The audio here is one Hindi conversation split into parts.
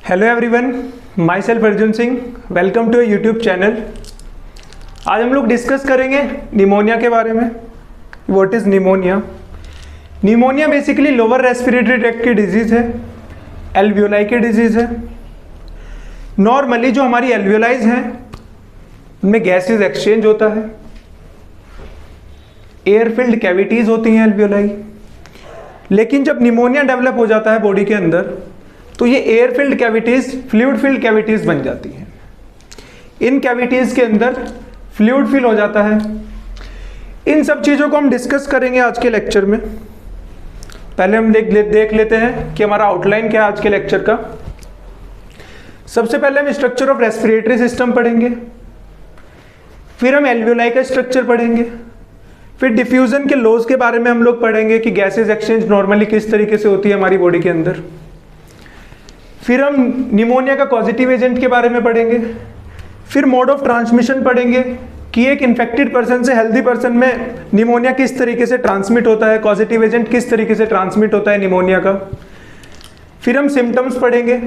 Hello everyone, myself Arjun Singh. Welcome to YouTube channel. आज हम लोग डिस्कस करेंगे निमोनिया के बारे में। What is pneumonia? Pneumonia basically lower respiratory tract की डिजीज़ है, एल्वियोलाई की डिजीज़ है। नॉर्मली जो हमारी एल्वियोलाइज हैं उनमें गैसेज एक्सचेंज होता है, एयर फिल्ड कैविटीज़ होती हैं एल्वियोलाई। लेकिन जब निमोनिया डेवलप हो जाता है बॉडी के अंदर तो ये air filled cavities fluid filled cavities बन जाती हैं। इन कैविटीज़ के अंदर फ्लूइड फिल हो जाता है। इन सब चीज़ों को हम डिस्कस करेंगे आज के लेक्चर में। पहले हम देख लेते हैं कि हमारा आउटलाइन क्या है आज के लेक्चर का। सबसे पहले हम स्ट्रक्चर ऑफ रेस्पिरेटरी सिस्टम पढ़ेंगे, फिर हम एल्वियोलाई का स्ट्रक्चर पढ़ेंगे, फिर डिफ्यूजन के लॉज के बारे में हम लोग पढ़ेंगे कि गैसेज एक्सचेंज नॉर्मली किस तरीके से होती है हमारी बॉडी के अंदर। फिर हम निमोनिया का पॉजिटिव एजेंट के बारे में पढ़ेंगे, फिर मोड ऑफ ट्रांसमिशन पढ़ेंगे कि एक इन्फेक्टेड पर्सन से हेल्दी पर्सन में निमोनिया किस तरीके से ट्रांसमिट होता है, पॉजिटिव एजेंट किस तरीके से ट्रांसमिट होता है निमोनिया का। फिर हम सिम्टम्स पढ़ेंगे।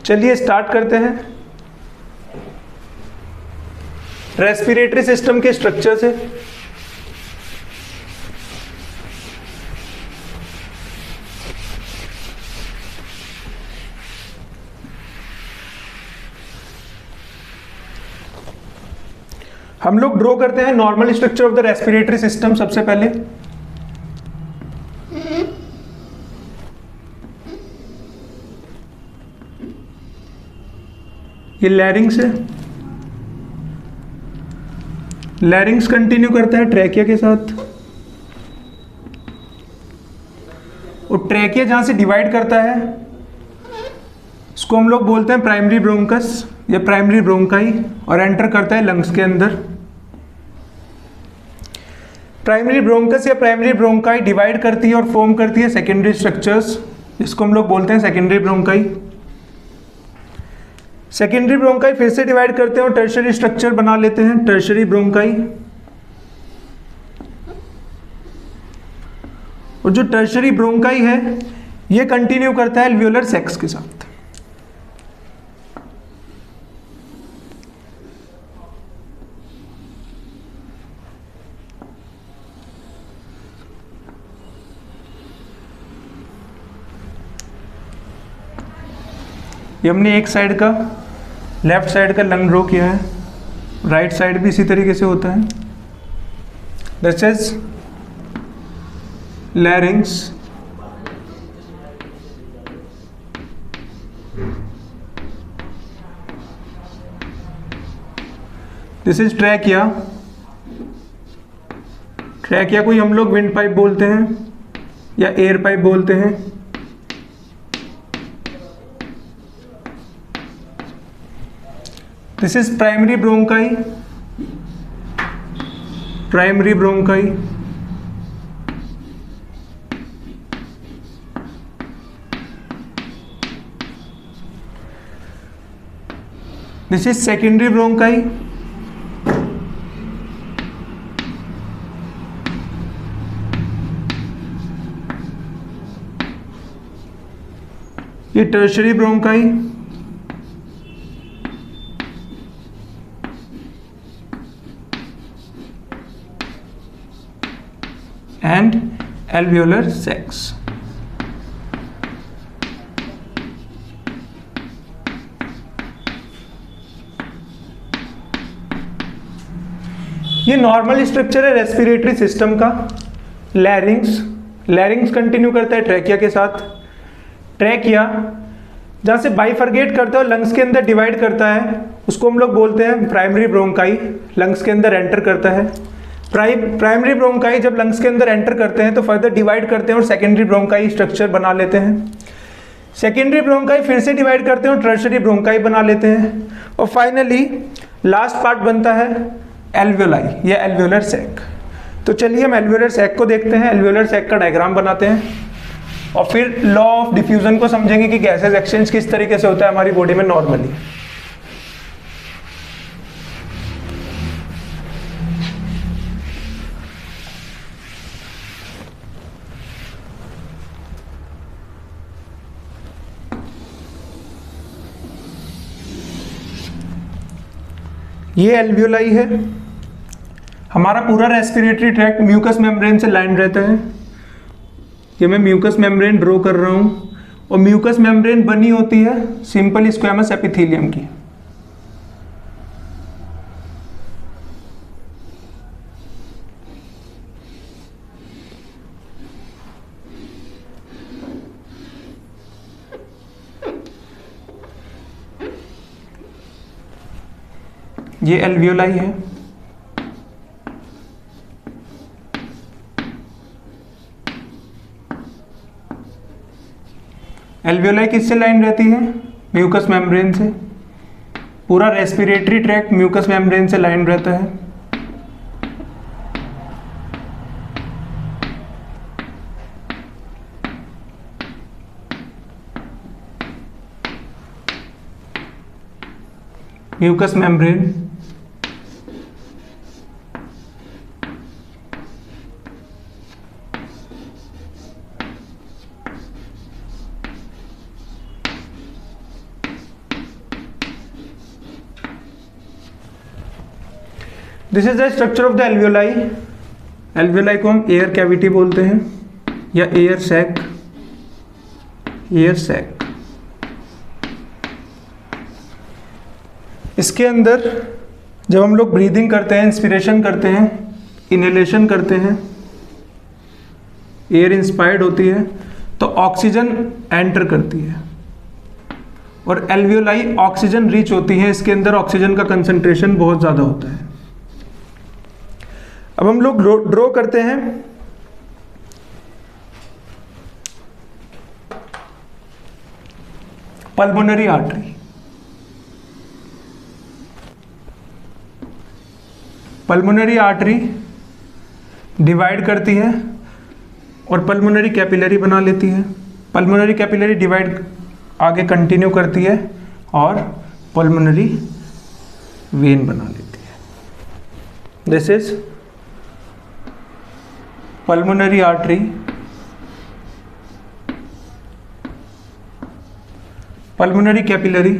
चलिए स्टार्ट करते हैं रेस्पिरेटरी सिस्टम के स्ट्रक्चर से। हम लोग ड्रॉ करते हैं normal structure of the respiratory system. सबसे पहले ये लैरिंग्स है, लैरिंग्स कंटिन्यू करता है ट्रैकिया के साथ, और ट्रैकिया जहां से डिवाइड करता है इसको हम लोग बोलते हैं प्राइमरी ब्रोंकस या प्राइमरी ब्रोंकाई, और एंटर करता है लंग्स के अंदर। प्राइमरी ब्रोंकस या प्राइमरी ब्रोंकाई डिवाइड करती है और फॉर्म करती है सेकेंडरी स्ट्रक्चर्स, जिसको हम लोग बोलते हैं सेकेंडरी ब्रोंकाई। सेकेंडरी ब्रोंकाई फिर से डिवाइड करते हैं और टर्शियरी स्ट्रक्चर बना लेते हैं, टर्शियरी ब्रोंकाई। और जो टर्शियरी ब्रोंकाई है ये कंटिन्यू करता है एल्वियोलर सैक्स के साथ। ये हमने एक साइड का, लेफ्ट साइड का लंग ड्रॉ किया है, राइट साइड भी इसी तरीके से होता है। This is लैरिंग्स, this is trachea. Trachea को ही हम लोग विंड पाइप बोलते हैं या एयर पाइप बोलते हैं। This is primary bronchi, primary bronchi. This is secondary bronchi. ये tertiary bronchi. And alveolar sacs. ये नॉर्मल स्ट्रक्चर है रेस्पिरेटरी सिस्टम का। लैरिंग्स, लैरिंग्स कंटिन्यू करता है ट्रैकिया के साथ। ट्रैकिया जहां से बाइफरगेट करता है और लंग्स के अंदर डिवाइड करता है उसको हम लोग बोलते हैं प्राइमरी ब्रोंकाई। लंग्स के अंदर एंटर करता है। प्राइमरी ब्रोंकाई जब लंग्स के अंदर एंटर करते हैं तो फर्दर डिवाइड करते हैं और सेकेंडरी ब्रोंकाई स्ट्रक्चर बना लेते हैं। सेकेंडरी ब्रोंकाई फिर से डिवाइड करते हैं और टर्शियरी ब्रोंकाई बना लेते हैं। और फाइनली लास्ट पार्ट बनता है एल्वियोलाई या एल्वियोलर सैक। तो चलिए हम एल्वियोलर सैक को देखते हैं, एल्वियोलर सैक का डायग्राम बनाते हैं और फिर लॉ ऑफ डिफ्यूजन को समझेंगे कि गैसेज एक्सचेंज किस तरीके से होता है हमारी बॉडी में नॉर्मली। ये एल्वियोलाई है। हमारा पूरा रेस्पिरेटरी ट्रैक्ट म्यूकस मेम्ब्रेन से लाइन रहता है। ये मैं म्यूकस मेम्ब्रेन ड्रॉ कर रहा हूँ, और म्यूकस मेम्ब्रेन बनी होती है सिंपल स्क्वैमस एपिथेलियम की। ये एल्वियोलाई है। एल्वियोलाई किससे लाइन रहती है? म्यूकस मेम्ब्रेन से। पूरा रेस्पिरेटरी ट्रैक्ट म्यूकस मेम्ब्रेन से लाइन रहता है। Mucus membrane this is the structure of the alveoli. Alveoli को हम एयर कैविटी बोलते हैं या एयर सैक। एयर सैक, इसके अंदर जब हम लोग ब्रीदिंग करते हैं, इंस्पिरेशन करते हैं, इनहेलेशन करते हैं, एयर इंस्पायर्ड होती है तो ऑक्सीजन एंटर करती है, और एल्वियोलाई ऑक्सीजन रिच होती है। इसके अंदर ऑक्सीजन का कंसंट्रेशन बहुत ज़्यादा होता है। अब हम लोग ड्रॉ करते हैं pulmonary artery. Pulmonary artery divide करती है और पल्मोनरी कैपिलरी बना लेती है। पल्मोनरी कैपिलरी डिवाइड आगे कंटिन्यू करती है और पल्मोनरी वेन बना लेती है। This is pulmonary artery, pulmonary capillary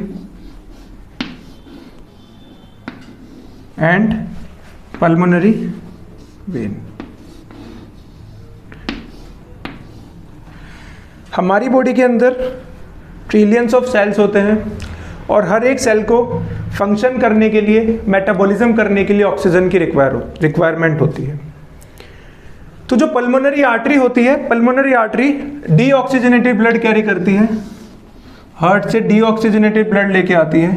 and pulmonary vein। हमारी बॉडी के अंदर ट्रिलियंस ऑफ सेल्स होते हैं, और हर एक सेल को फंक्शन करने के लिए, मेटाबॉलिज्म करने के लिए ऑक्सीजन की रिक्वायरमेंट होती है। तो जो पल्मोनरी आर्टरी होती है, pulmonary artery deoxygenated blood carry करती है। हार्ट से डीऑक्सीजनेटेड ब्लड लेके आती है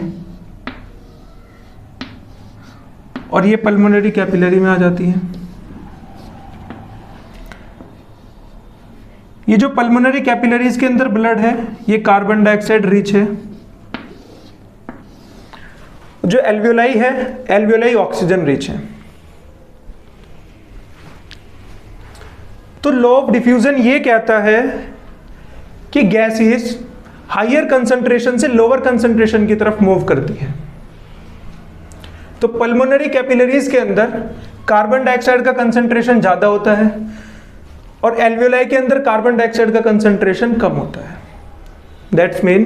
और ये पल्मोनरी कैपिलरी में आ जाती है। ये जो पल्मोनरी कैपिलरीज के अंदर ब्लड है, ये कार्बन डाइऑक्साइड रिच है। जो एल्वियोलाई है, एल्वियोलाई ऑक्सीजन रिच है। तो लॉ ऑफ डिफ्यूजन ये कहता है कि गैसेस हायर कंसंट्रेशन से लोअर कंसंट्रेशन की तरफ मूव करती है। तो पल्मोनरी कैपिलरीज के अंदर कार्बन डाइऑक्साइड का कंसंट्रेशन ज्यादा होता है और एल्वियोलाई के अंदर कार्बन डाइऑक्साइड का कंसंट्रेशन कम होता है। दैट्स मीन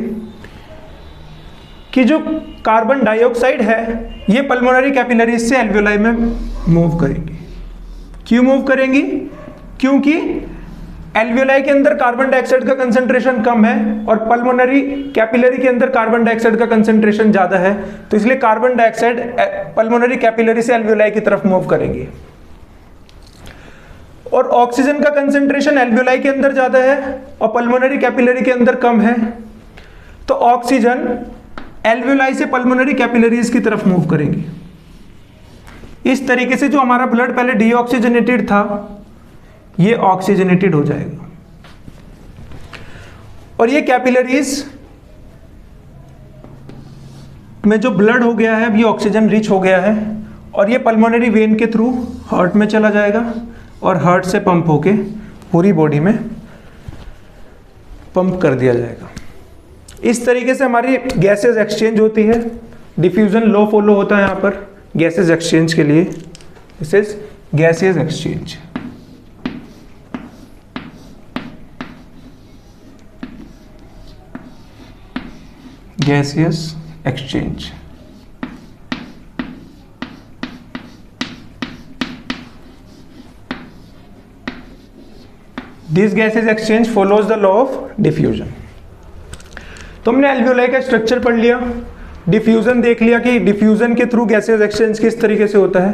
कि जो कार्बन डाइऑक्साइड है ये पल्मोनरी कैपिलरीज से एल्वियोलाई में मूव करेंगी। क्यों मूव करेंगी? क्योंकि एल्वियोलाई के अंदर कार्बन डाइऑक्साइड का कंसंट्रेशन कम है और पल्मोनरी कैपिलरी के अंदर कार्बन डाइऑक्साइड का कंसंट्रेशन ज्यादा है, तो इसलिए कार्बन डाइऑक्साइड पल्मोनरी कैपिलरी से एल्वियोलाई की तरफ मूव करेंगे। और ऑक्सीजन का कंसंट्रेशन एल्वियोलाई के अंदर ज्यादा है और पल्मोनरी कैपिलरी के अंदर कम है, तो ऑक्सीजन एल्वियोलाई से पल्मोनरी कैपिलरीज की तरफ मूव करेंगी। इस तरीके से जो हमारा ब्लड पहले डीऑक्सीजनेटेड था ये ऑक्सीजनेटेड हो जाएगा, और ये कैपिलरीज में जो ब्लड हो गया है ये ऑक्सीजन रिच हो गया है, और ये पल्मोनरी वेन के थ्रू हार्ट में चला जाएगा और हार्ट से पंप होके पूरी बॉडी में पंप कर दिया जाएगा। इस तरीके से हमारी गैसेस एक्सचेंज होती है। डिफ्यूजन लॉ फॉलो होता है यहाँ पर गैसेस एक्सचेंज के लिए। This is gases exchange. Gaseous exchange. This gases exchange follows the law of diffusion. तो हमने एल्वियोलाई का स्ट्रक्चर पढ़ लिया, डिफ्यूजन देख लिया कि डिफ्यूजन के थ्रू गैसेज एक्सचेंज किस तरीके से होता है।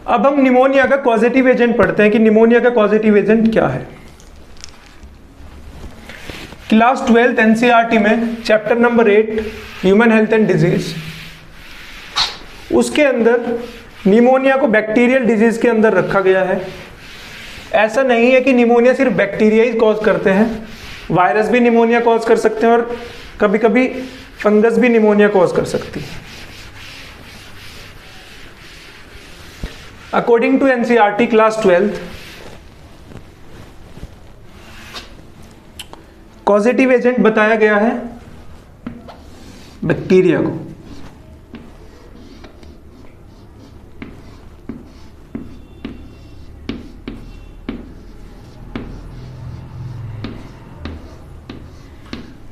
अब हम निमोनिया का कॉजेटिव एजेंट पढ़ते हैं कि निमोनिया का कॉजेटिव एजेंट क्या है। क्लास 12 एनसीईआरटी में chapter number 8 human health and disease, उसके अंदर निमोनिया को बैक्टीरियल डिजीज के अंदर रखा गया है। ऐसा नहीं है कि निमोनिया सिर्फ बैक्टीरिया ही कॉज करते हैं, वायरस भी निमोनिया कॉज कर सकते हैं और कभी कभी फंगस भी निमोनिया कॉज कर सकती है। According to NCERT class 12, causative agent बताया गया है बैक्टीरिया को।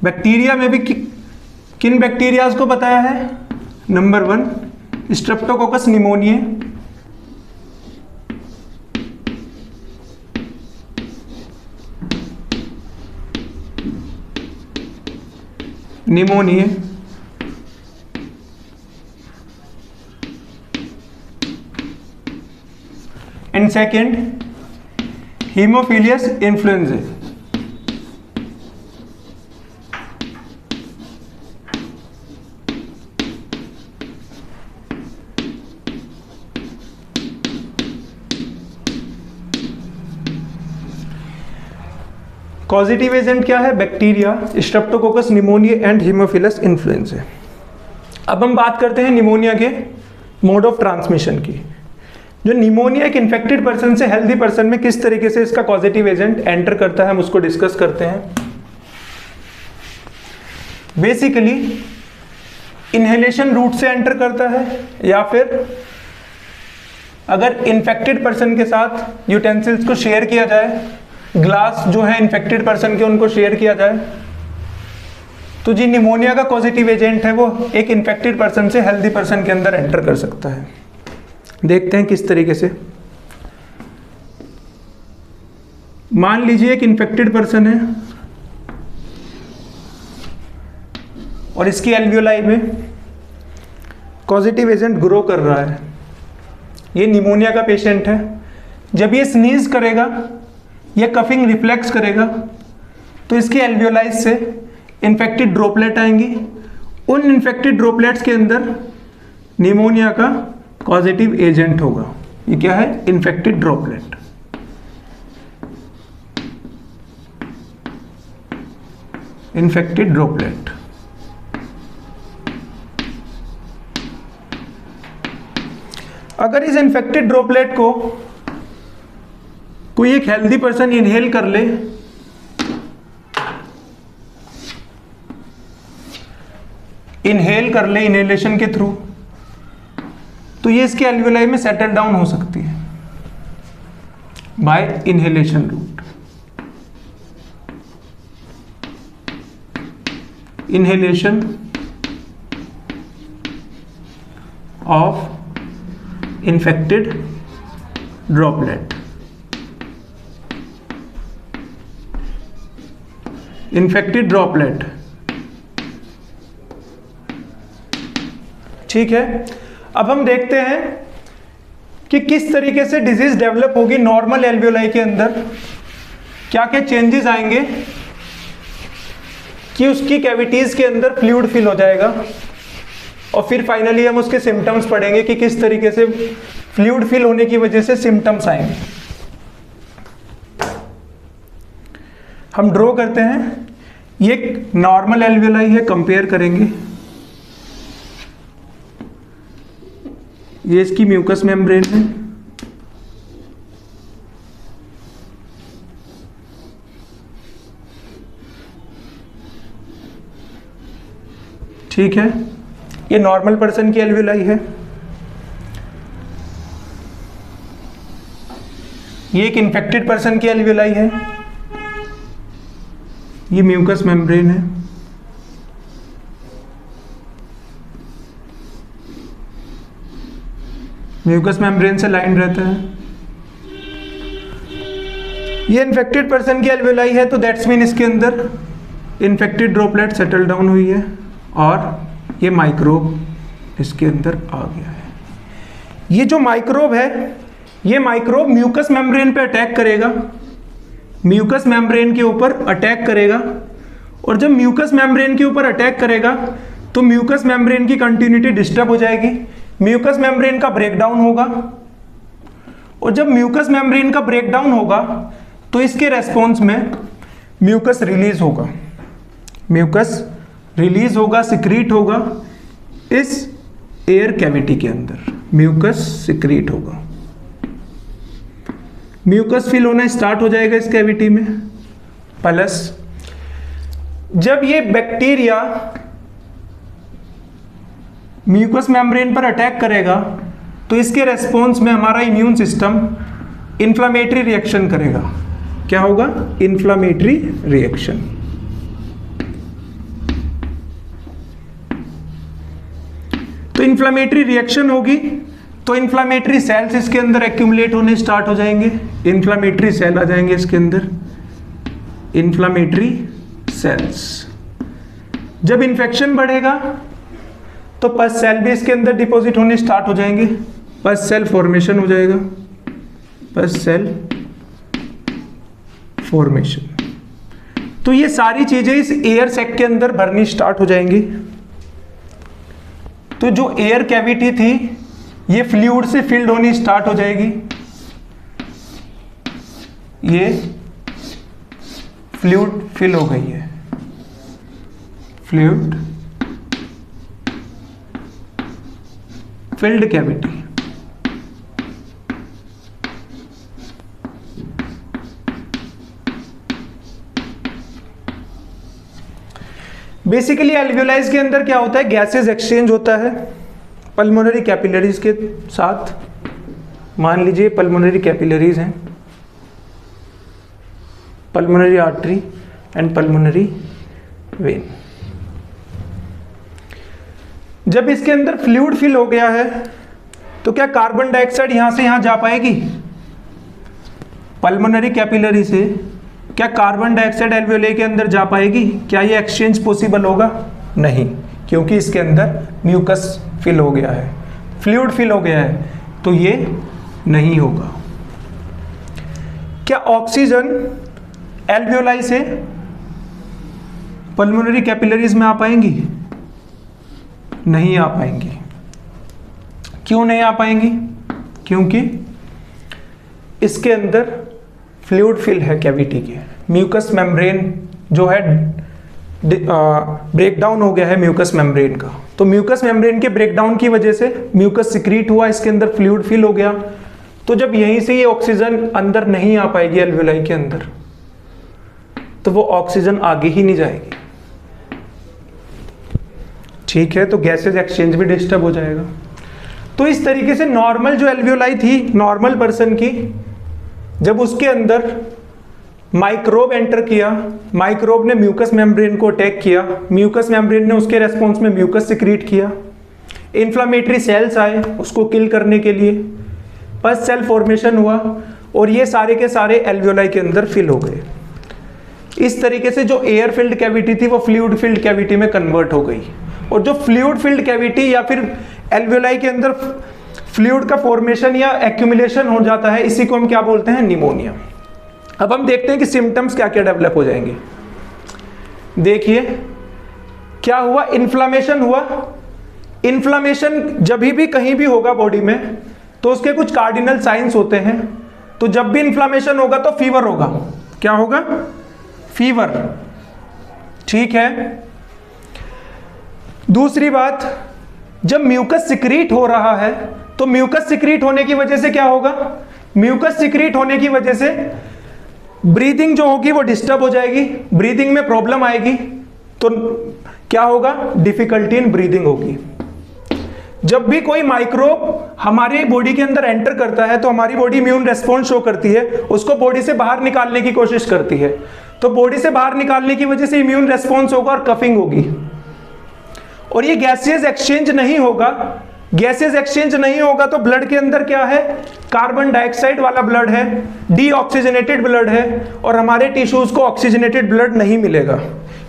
बैक्टीरिया में भी किन बैक्टीरियाज को बताया है? Number 1 Streptococcus pneumoniae, and second Haemophilus influenzae. Causative agent क्या है? Bacteria, Streptococcus pneumoniae and Haemophilus influenzae. अब हम बात करते हैं निमोनिया के मोड ऑफ ट्रांसमिशन की। जो निमोनिया एक इन्फेक्टेड पर्सन से हेल्दी पर्सन में किस तरीके से इसका कॉजेटिव एजेंट एंटर करता है, हम उसको डिस्कस करते हैं। बेसिकली इनहेलेशन रूट से एंटर करता है, या फिर अगर इन्फेक्टेड पर्सन के साथ यूटेंसिल्स को शेयर किया जाए, ग्लास जो है इन्फेक्टेड पर्सन के उनको शेयर किया जाए, तो जी निमोनिया का पॉजिटिव एजेंट है वो एक इन्फेक्टेड पर्सन से हेल्दी पर्सन के अंदर एंटर कर सकता है। देखते हैं किस तरीके से। मान लीजिए एक इन्फेक्टेड पर्सन है और इसकी एल्वियोलाई में पॉजिटिव एजेंट ग्रो कर रहा है। ये निमोनिया का पेशेंट है। जब ये स्नीज करेगा या कफिंग रिफ्लेक्स करेगा तो इसकी एल्वियोलाइज से इन्फेक्टेड ड्रॉपलेट आएंगी। उन इन्फेक्टेड ड्रॉपलेट्स के अंदर निमोनिया का पॉजिटिव एजेंट होगा। ये क्या है? Infected droplet. Infected droplet. अगर इस इन्फेक्टेड ड्रॉपलेट को कोई एक हेल्दी पर्सन इनहेल कर ले, इनहेलेशन के थ्रू, तो ये इसके एल्वियोलाई में सेटल डाउन हो सकती है by inhalation route. Inhalation of infected droplet. Infected droplet, ठीक है। अब हम देखते हैं कि किस तरीके से डिजीज डेवलप होगी नॉर्मल एल्वियोलाई के अंदर, क्या क्या चेंजेस आएंगे कि उसकी कैविटीज के अंदर फ्लूइड फिल हो जाएगा, और फिर फाइनली हम उसके सिम्टम्स पढ़ेंगे कि किस तरीके से फ्लूइड फिल होने की वजह से सिम्टम्स आएंगे। हम ड्रॉ करते हैं, ये एक नॉर्मल एल्वियोलाई है, कंपेयर करेंगे। ये इसकी म्यूकस मेम्ब्रेन है, ठीक है। ये नॉर्मल पर्सन की एल्वियोलाई है। ये एक इन्फेक्टेड पर्सन की एल्वियोलाई है। ये म्यूकस मेम्ब्रेन है। म्यूकस मेम्ब्रेन से लाइन रहता है। ये इन्फेक्टेड पर्सन की एल्वियोलाई है, तो दैट्स मीन इसके अंदर इन्फेक्टेड ड्रॉपलेट सेटल डाउन हुई है और ये माइक्रोब इसके अंदर आ गया है। ये जो माइक्रोब है, ये माइक्रोब म्यूकस मेम्ब्रेन पे अटैक करेगा, म्यूकस मेम्ब्रेन के ऊपर अटैक करेगा, और जब म्यूकस मेम्ब्रेन के ऊपर अटैक करेगा तो म्यूकस मेम्ब्रेन की कंटिन्यूटी डिस्टर्ब हो जाएगी, म्यूकस मेम्ब्रेन का ब्रेकडाउन होगा, और जब म्यूकस मेम्ब्रेन का ब्रेकडाउन होगा तो इसके रेस्पॉन्स में म्यूकस रिलीज होगा, म्यूकस रिलीज होगा, सिक्रीट होगा इस एयर कैविटी के अंदर, म्यूकस सिक्रीट होगा, म्यूकस फिल होना स्टार्ट हो जाएगा इस कैविटी में। प्लस जब ये बैक्टीरिया म्यूकस मेम्ब्रेन पर अटैक करेगा तो इसके रेस्पॉन्स में हमारा इम्यून सिस्टम इन्फ्लामेटरी रिएक्शन करेगा। क्या होगा? Inflammatory reaction. तो इन्फ्लामेटरी रिएक्शन होगी तो इन्फ्लामेटरी सेल्स इसके अंदर एक्यूमुलेट होने स्टार्ट हो जाएंगे, इन्फ्लामेटरी सेल आ जाएंगे इसके अंदर, इन्फ्लामेटरी सेल्स। जब इन्फेक्शन बढ़ेगा तो पस सेल भी इसके अंदर डिपॉजिट होने स्टार्ट हो जाएंगे, पस सेल फॉर्मेशन हो जाएगा, पस सेल फॉर्मेशन। तो ये सारी चीजें इस एयर सैक के अंदर भरनी स्टार्ट हो जाएंगी। तो जो एयर कैविटी थी ये फ्लूइड से फिल्ड होनी स्टार्ट हो जाएगी, ये फ्लूइड फिल हो गई है, फ्लूइड फिल्ड कैविटी। बेसिकली एल्वियोलाइज के अंदर क्या होता है? गैसेस एक्सचेंज होता है पल्मोनरी कैपिलरीज के साथ। मान लीजिए पल्मोनरी कैपिलरीज हैं, pulmonary artery and pulmonary vein. जब इसके अंदर फ्लूइड फिल हो गया है तो क्या कार्बन डाइऑक्साइड यहां से यहां जा पाएगी? पल्मोनरी कैपिलरी से क्या कार्बन डाइऑक्साइड एल्वियोलाई के अंदर जा पाएगी? क्या ये एक्सचेंज पॉसिबल होगा? नहीं, क्योंकि इसके अंदर म्यूकस फिल हो गया है, फ्लूइड फिल हो गया है, तो ये नहीं होगा। क्या ऑक्सीजन एल्वियोलाई से पल्मोनरी कैपिलरीज में आ पाएंगी? नहीं आ पाएंगी। क्यों नहीं आ पाएंगी? क्योंकि इसके अंदर फ्लूइड फिल है कैविटी के, म्यूकस मेम्ब्रेन जो है ब्रेकडाउन हो गया है म्यूकस मेम्ब्रेन का। तो म्यूकस मेम्ब्रेन के ब्रेकडाउन की वजह से म्यूकस सिक्रीट हुआ, इसके अंदर फ्लूइड फिल हो गया। तो जब यहीं से ये ऑक्सीजन अंदर नहीं आ पाएगी एल्वियोलाई के अंदर, तो वो ऑक्सीजन आगे ही नहीं जाएगी। ठीक है, तो गैसेज एक्सचेंज भी डिस्टर्ब हो जाएगा। तो इस तरीके से नॉर्मल जो एल्वियोलाई थी नॉर्मल पर्सन की, जब उसके अंदर माइक्रोब एंटर किया, माइक्रोब ने म्यूकस मेम्ब्रेन को अटैक किया, म्यूकस मेम्ब्रेन ने उसके रेस्पॉन्स में म्यूकस सिक्रीट किया, इन्फ्लामेटरी सेल्स आए उसको किल करने के लिए, पस सेल फॉर्मेशन हुआ, और ये सारे के सारे एल्वियोलाई के अंदर फिल हो गए। इस तरीके से जो एयर फिल्ड कैविटी थी वो फ्लूइड फिल्ड कैविटी में कन्वर्ट हो गई। और जो फ्लूइड फिल्ड कैविटी या फिर एल्वियोलाई के अंदर फ्लूइड का फॉर्मेशन या एक्यूमुलेशन हो जाता है, इसी को हम क्या बोलते हैं? निमोनिया। अब हम देखते हैं कि सिम्टम्स क्या क्या डेवलप हो जाएंगे। देखिए क्या हुआ, इन्फ्लामेशन हुआ। इन्फ्लामेशन जब भी कहीं भी होगा बॉडी में तो उसके कुछ कार्डिनल साइंस होते हैं। तो जब भी इन्फ्लामेशन होगा तो फीवर होगा। क्या होगा? फीवर। ठीक है। दूसरी बात, जब म्यूकस सिक्रीट हो रहा है तो म्यूकस सिक्रीट होने की वजह से क्या होगा? म्यूकस सिक्रीट होने की वजह से ब्रीदिंग जो होगी वो डिस्टर्ब हो जाएगी, ब्रीदिंग में प्रॉब्लम आएगी। तो क्या होगा? डिफिकल्टी इन ब्रीदिंग होगी। जब भी कोई माइक्रोब हमारे बॉडी के अंदर एंटर करता है तो हमारी बॉडी इम्यून रेस्पॉन्स शो करती है, उसको बॉडी से बाहर निकालने की कोशिश करती है। तो बॉडी से बाहर निकालने की वजह से इम्यून रेस्पॉन्स होगा और कफिंग होगी। और ये गैसेज एक्सचेंज नहीं होगा, गैसेज एक्सचेंज नहीं होगा तो ब्लड के अंदर क्या है? कार्बन डाइऑक्साइड वाला ब्लड है, डीऑक्सीजनेटेड ब्लड है, और हमारे टिश्यूज को ऑक्सीजनेटेड ब्लड नहीं मिलेगा,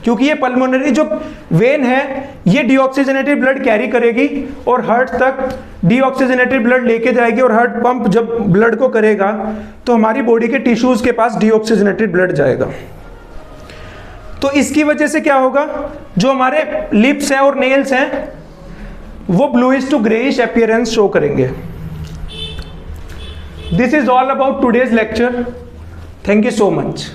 क्योंकि ये पल्मोनरी जो वेन है ये डीऑक्सीजनेटेड ब्लड कैरी करेगी और हार्ट तक डीऑक्सीजनेटेड ब्लड लेके जाएगी, और हार्ट पंप जब ब्लड को करेगा तो हमारी बॉडी के टिश्यूज के पास डीऑक्सीजनेटेड ब्लड जाएगा। तो इसकी वजह से क्या होगा, जो हमारे लिप्स हैं और नेल्स हैं वो bluish to greyish appearance show करेंगे। This is all about today's lecture. Thank you so much.